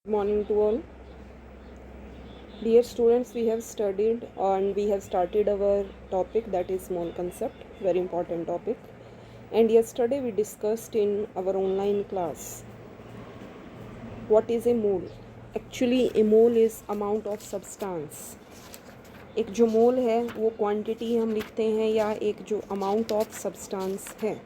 Good morning to all. Dear students, we have studied and we have started our topic, that is mole concept, very important topic. And yesterday we discussed in our online class what is a mole. Actually a mole is amount of substance. एक जो मोल है वो quantity हम लिखते हैं या एक जो अमाउंट ऑफ सब्सटेंस है,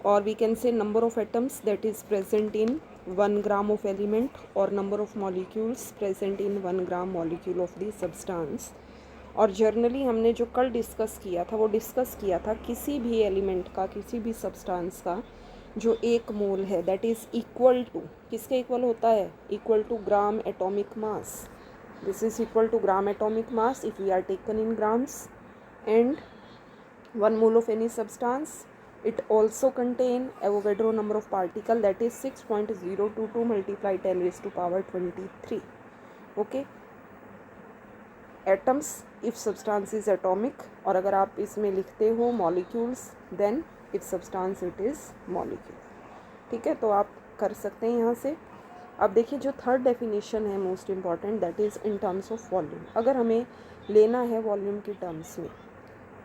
or we can say number of atoms that is present in 1 gram of element or number of molecules present in 1 gram molecule of the substance. और जर्नली हमने जो कल डिस्कस किया था वो डिस्कस किया था किसी भी एलिमेंट का, किसी भी सब्सटेंस का जो एक मोल है दैट इज़ इक्वल टू, किसके इक्वल होता है, equal to gram atomic mass. This is equal to gram atomic mass if we are taken in grams. And 1 mole of any substance, it also contain Avogadro number of particle that is 6.022 multiplied 10 raised to power 23. Okay, atoms if substance is atomic, और अगर आप इसमें लिखते हो molecules then if substance it is molecule. ठीक है, तो आप कर सकते हैं यहाँ से. अब देखिए जो थर्ड डेफिनेशन है most important, that is in terms of volume. अगर हमें लेना है वॉल्यूम की टर्म्स में,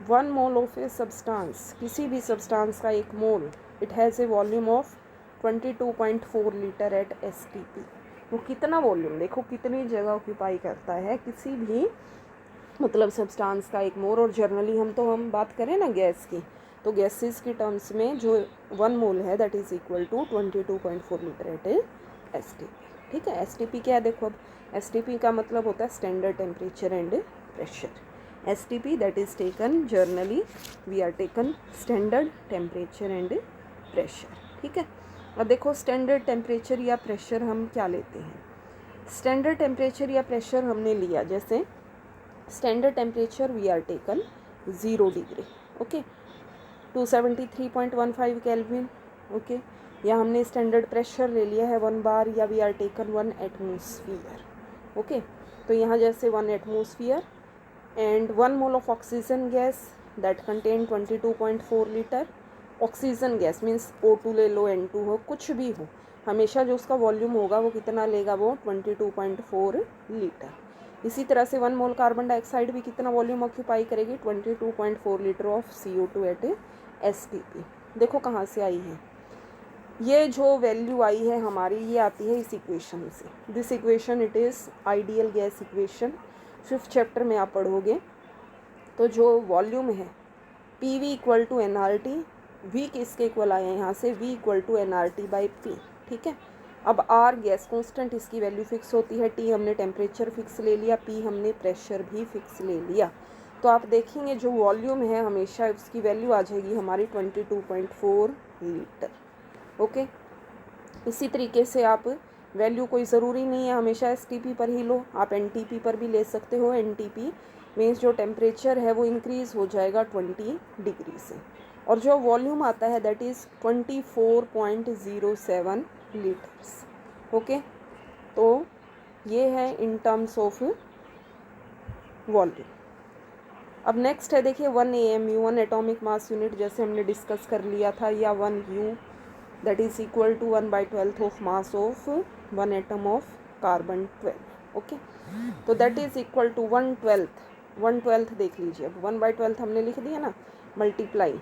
1 मोल ऑफ ए सब्सटेंस, किसी भी सब्सटेंस का एक मोल, it has a volume of 22.4 litre at STP. वो कितना वॉल्यूम, देखो कितनी जगह ऑक्यूपाई करता है किसी भी मतलब सब्सटेंस का एक मोल. और जनरली हम बात करें ना गैस की, तो गैसेस की टर्म्स में जो 1 मोल है that is equal to 22.4 litre at STP. ठीक है, STP क्या है, देखो अब STP का मतलब होता है standard temperature and pressure. STP that is taken generally, we are taken standard temperature and pressure. ठीक है, अब देखो स्टैंडर्ड टेम्परेचर या प्रेशर हम क्या लेते हैं. स्टैंडर्ड टेम्परेचर या प्रेशर हमने लिया, जैसे standard temperature we are taken 0 degree, okay, 273.15 Kelvin. Okay, या हमने स्टैंडर्ड प्रेशर ले लिया है 1 बार, या we are taken 1 atmosphere. Okay, तो यहाँ जैसे 1 atmosphere and 1 mole of oxygen gas that contain 22.4 litre. Oxygen gas means O2 ले लो, N2 हो, कुछ भी हो, हमेशा जो उसका वॉल्यूम होगा वो कितना लेगा, वो 22.4 लीटर. इसी तरह से 1 मोल कार्बन डाइऑक्साइड भी कितना वॉल्यूम ऑक्यूपाई करेगी, 22.4 litre of CO2 eight STP. देखो कहाँ से आई है ये जो वैल्यू आई है हमारी, ये आती है इस इक्वेशन से. This equation it is ideal gas equation. 5th chapter में आप पढ़ोगे. तो जो वॉल्यूम है PV equal to NRT, V किसके इक्वल आया है यहाँ से, V equal to NRT by P. ठीक है, अब R गैस कांस्टेंट, इसकी वैल्यू फिक्स होती है, T हमने टेम्परेचर फिक्स ले लिया, P हमने प्रेशर भी फिक्स ले लिया. तो आप देखेंगे जो वॉल्यूम है हमेशा उसकी वैल्यू आ जाएगी हमारी 22.4 लीटर. ओके, इसी तरीके से आप वैल्यू कोई ज़रूरी नहीं है हमेशा STP पर ही लो, आप NTP पर भी ले सकते हो. NTP मीन्स जो टेम्परेचर है वो इंक्रीज़ हो जाएगा 20 डिग्री से, और जो वॉल्यूम आता है दैट इज़ 24.07 लीटर्स. ओके, तो ये है इन टर्म्स ऑफ वॉल्यूम. अब नेक्स्ट है देखिए 1 AMU, 1 एटॉमिक मास यूनिट, जैसे हमने डिस्कस कर लिया था, या 1 U that is equal to 1/12 of mass of 1 atom of carbon 12. Okay, तो that is equal to 1/12 देख लीजिए. अब 1/12 हमने लिख दिया ना, मल्टीप्लाई,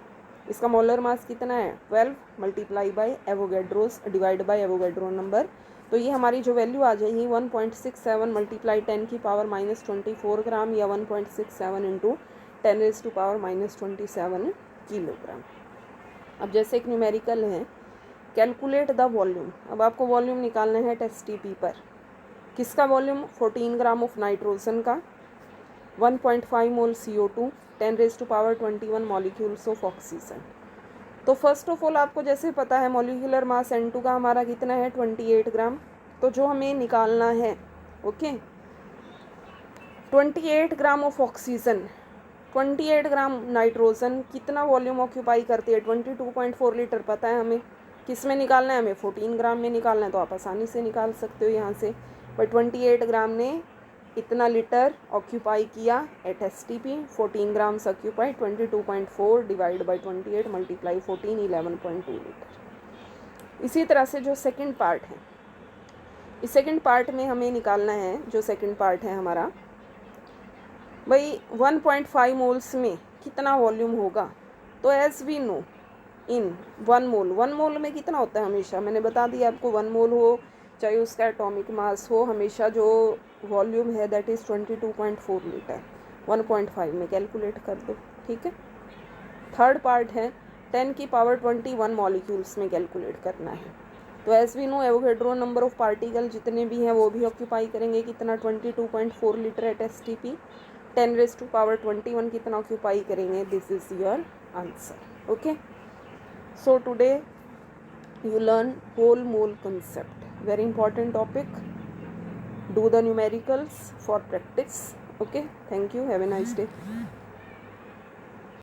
इसका मोलर मास कितना है 12, multiply by Avogadro's divide by Avogadro number. तो ये हमारी जो वैल्यू आ जाएगी 1.67 मल्टीप्लाई 10 की पावर -24 ग्राम, या 1.67 into 10 raise to power -27 kilogram. अब जैसे एक न्यूमेरिकल है, कैलकुलेट द वॉल्यूम. अब आपको वॉल्यूम निकालना है STP पर. किसका वॉल्यूम, 14 ग्राम ऑफ नाइट्रोजन का, 1.5 mole CO2, 10 raise to power 21 molecules of oxygen. तो फर्स्ट ऑफ ऑल आपको जैसे पता है मॉलिक्यूलर मास N2 का हमारा कितना है 28 ग्राम. तो जो हमें निकालना है, okay, 28 gram of oxygen, 28 gram nitrogen कितना वॉल्यूम ऑक्यूपाई करती है, 22.4 लीटर पता है हमें. किस में निकालना है, हमें 14 ग्राम में निकालना है, तो आप आसानी से निकाल सकते हो यहाँ से. पर 28 ग्राम ने इतना लीटर ऑक्यूपाई किया एट STP, 14 grams occupy, 22.4 divide by 28 multiply 14, 11.2 litre. इसी तरह से जो सेकंड पार्ट है, इस सेकंड पार्ट में हमें निकालना है, जो सेकंड पार्ट है हमारा, भाई 1.5 मोल्स में कितना वॉल्यूम होगा। तो एज वी नो इन 1 मोल में कितना होता है, हमेशा मैंने बता दिया आपको, 1 मोल हो चाहे उसका एटॉमिक मास हो, हमेशा जो वॉल्यूम है दैट इज़ 22.4 लीटर। 1.5 में कैलकुलेट कर दो, ठीक है। थर्ड पार्ट है 10 की पावर 21 मॉलिक्यूल्स में कैलकुलेट करना है। तो as we know Avogadro number of particle जितने भी हैं वो भी ऑक्यूपाई करेंगे कितना, 22.4 लीटर एट STP। 10⁻21 कितना ऑक्यूपाई करेंगे, this is your answer. Okay, so today you learn whole mole concept, very important topic. Do the numericals for practice. Okay, thank you, have a nice day.